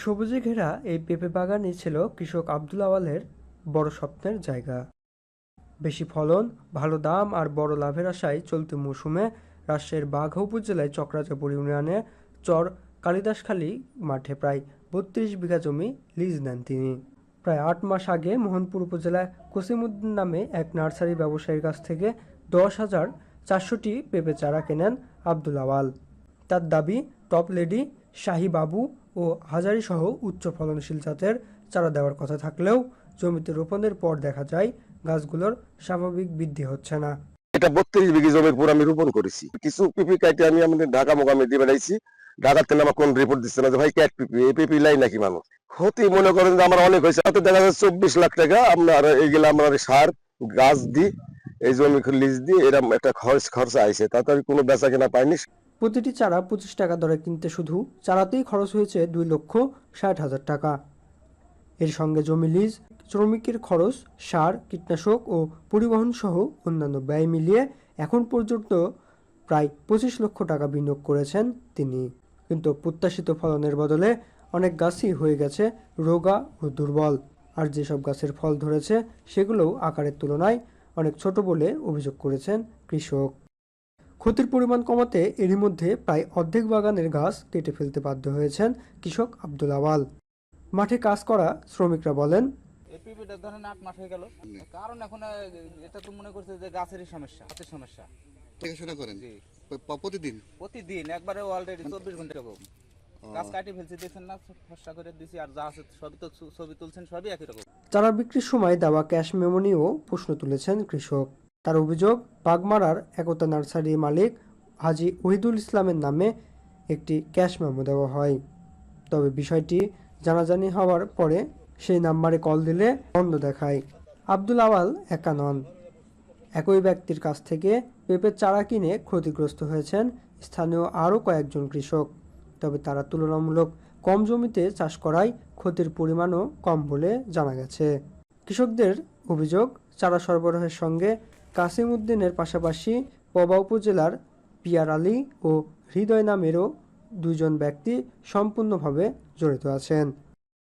সবুজে ঘেরা এই পেঁপে বাগানই ছিল কৃষক আব্দুল আওয়ালের বড় স্বপ্নের জায়গা। বেশি ফলন, ভালো দাম আর বড় লাভের আশায় চলতি মৌসুমে রাজশাহীর বাঘা উপজেলায় চকরাজাপুর ইউনিয়নে চর কালিদাসখালী মাঠে প্রায় ৩২ বিঘা জমি লিজ নেন তিনি। প্রায় ৮ মাস আগে মোহনপুর উপজেলায় কসিমউদ্দিন নামে এক নার্সারি ব্যবসায়ীর কাছ থেকে ১০,৪০০টি পেঁপে চারা কেনেন আব্দুল আওয়াল। তার দাবি, টপ লেডি, শাহী বাবু ও হাজারি সহ উচ্চ ফলনশীল জাতের চারা দেওয়ার কথা থাকলেও জমিতে রোপণের পর দেখা যায় গাছগুলোর স্বাভাবিক বৃদ্ধি হচ্ছে না। এটা ৩২ বিঘি জমির উপর আমি রোপণ করেছি। কিছু পিপি কাটে আমি আমাদের ঢাকা মোকামে দিয়ে বেড়াইছি। ঢাকার থেকে আমার কোন রিপোর্ট দিচ্ছে না যে ভাই ক্যাট পিপি, এই পিপি লাই নাকি মানুষ ক্ষতি মনে করেন যে আমার অনেক হয়েছে। তাতে দেখা যাচ্ছে ২৪ লাখ টাকা আপনার এইগুলো আমার সার গাছ দিই, এই জমি লিজ দিই, এরকম একটা খরচা আইছে। তাতে আমি কোনো বেচা কেনা পাইনি। প্রতিটি চারা ২৫ টাকা দরে কিনতে শুধু চারাতেই খরচ হয়েছে ২,৬০,০০০ টাকা। এর সঙ্গে জমি লিজ, শ্রমিকের খরচ, সার, কীটনাশক ও পরিবহন সহ অন্যান্য ব্যয় মিলিয়ে এখন পর্যন্ত প্রায় ২৫ লক্ষ টাকা বিনিয়োগ করেছেন তিনি। কিন্তু প্রত্যাশিত ফলনের বদলে অনেক গাছই হয়ে গেছে রোগা ও দুর্বল। আর যেসব গাছের ফল ধরেছে সেগুলোও আকারের তুলনায় অনেক ছোট বলে অভিযোগ করেছেন কৃষক। ক্ষতির পরিমাণ কমাতে এরই মধ্যে প্রায় অর্ধেক বাগানের গাছ কেটে ফেলতে বাধ্য হয়েছেন কৃষক আব্দুল আওয়াল। মাঠে কাজ করা শ্রমিকরা বলেন, এপিপিটা ধরেন ৮ মাস হয়ে গেল, কারণ এখন এটা তো মনে করছে যে গাছেরই সমস্যা, হাতের সমস্যা। দেখাশোনা করেন প্রতিদিন? প্রতিদিন একবারে অলরেডি ২৪ ঘন্টা এরকম গাছ কাটি ফেলছি, দেখছেন না, ফসা করে দিছি। আর যা আছে সবই তো ছবি তুলছেন, সবই একই রকম। চারা বিক্রির সময় দেওয়া ক্যাশ মেমো নিয়েও প্রশ্ন তুলেছেন কৃষক। তার অভিযোগ, বাগমারার একতা নার্সারি মালিক হাজী ওহিদুল ইসলামের নামে একটি ক্যাশ মেমো দেওয়া হয়। তবে বিষয়টি জানাজানি হওয়ার পরে সেই নাম্বারে কল দিলে বন্ধ দেখায়। আব্দুল আওয়াল একা নন, একই ব্যক্তির কাছ থেকে পেঁপের চারা কিনে ক্ষতিগ্রস্ত হয়েছেন স্থানীয় আরও কয়েকজন কৃষক। তবে তারা তুলনামূলক কম জমিতে চাষ করায় ক্ষতির পরিমাণও কম বলে জানা গেছে। কৃষকদের অভিযোগ, চারা সরবরাহের সঙ্গে কাসিম উদ্দিনের পাশাপাশি পবা উপজেলার পিয়ার আলী ও হৃদয় নামেরও ২ জন ব্যক্তি সম্পূর্ণভাবে জড়িত আছেন।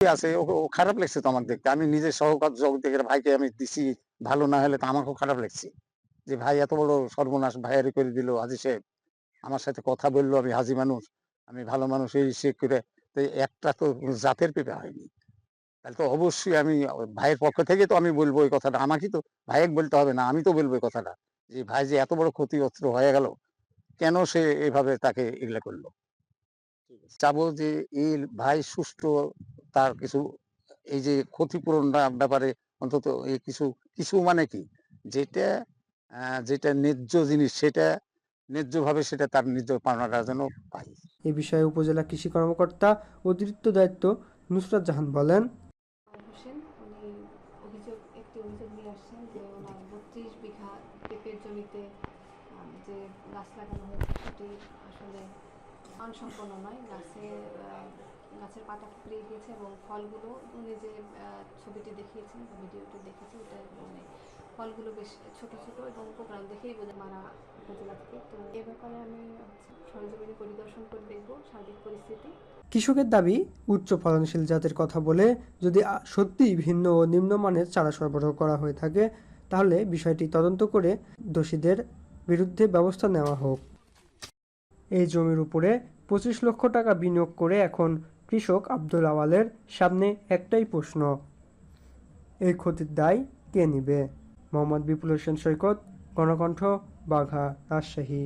আছে ও খারাপ লাগছে তো আমার দেখতে। আমি নিজে সহকার জগতে ভাইকে আমি দিছি, ভালো না হলে তো আমাকেও খারাপ লাগছে যে ভাই এত বড় সর্বনাশ ভাইয়ারি করে দিল। হাজি সাহেব আমার সাথে কথা বললো, আমি হাজি মানুষ, আমি ভালো মানুষ, এই সে করে তো একটা তো জাতের পেঁপে হয়নি। তাহলে তো অবশ্যই আমি ভাইয়ের পক্ষ থেকে তো আমি বলবো এই কথাটা। আমাকে তো ভাইয়ের বলতে হবে না, আমি তো বলবো এই কথাটা যে ভাই যে এত বড় ক্ষতিগ্রস্ত হয়ে গেল, কেন সে এভাবে তাকে এগুলা করলো। চাবো যে এই ভাই সুষ্ঠু তার কিছু এই যে ক্ষতিপূরণ ব্যাপারে অন্তত এই কিছু কিছু মানে কি যেটা যেটা ন্যায্য জিনিস সেটা ন্যায্যভাবে সেটা তার নিজ পাওনাটা যেন পাই। এ বিষয়ে উপজেলা কৃষি কর্মকর্তা অতিরিক্ত দায়িত্ব নুসরাত জাহান বলেন, হোসেন উনি একটি অভিযোগ নিয়ে আসছেন যে ওনার ৩২ বিঘা পেঁপের জমিতে যে গাছ লাগানো হয়েছে সেটি আসলে মানসম্পন্ন নয়। গাছের পাতা ফুরিয়ে গিয়েছে এবং ফলগুলো উনি যে ছবিটি দেখিয়েছেন বা ভিডিওটি দেখেছেন ওটা মানে ফলগুলো বেশ ছোট ছোট এবং প্রোগ্রাম দেখেই বোঝা মারা উপজেলা থেকে। তো এ ব্যাপারে আমি সরজমিনে পরিদর্শন করে দেখব সার্বিক পরিস্থিতি। কৃষকের দাবি, উচ্চ ফলনশীল জাতের কথা বলে যদি সত্যিই ভিন্ন ও নিম্নমানের চারা সরবরাহ করা হয়ে থাকে তাহলে বিষয়টি তদন্ত করে দোষীদের বিরুদ্ধে ব্যবস্থা নেওয়া হোক। এই জমির উপরে ২৫ লক্ষ টাকা বিনিয়োগ করে এখন কৃষক আব্দুল আওয়ালের সামনে একটাই প্রশ্ন, এই ক্ষতির দায় কে নেবে? মোহাম্মদ বিপুল হোসেন সৈকত, গণকণ্ঠ, বাঘা, রাজশাহী।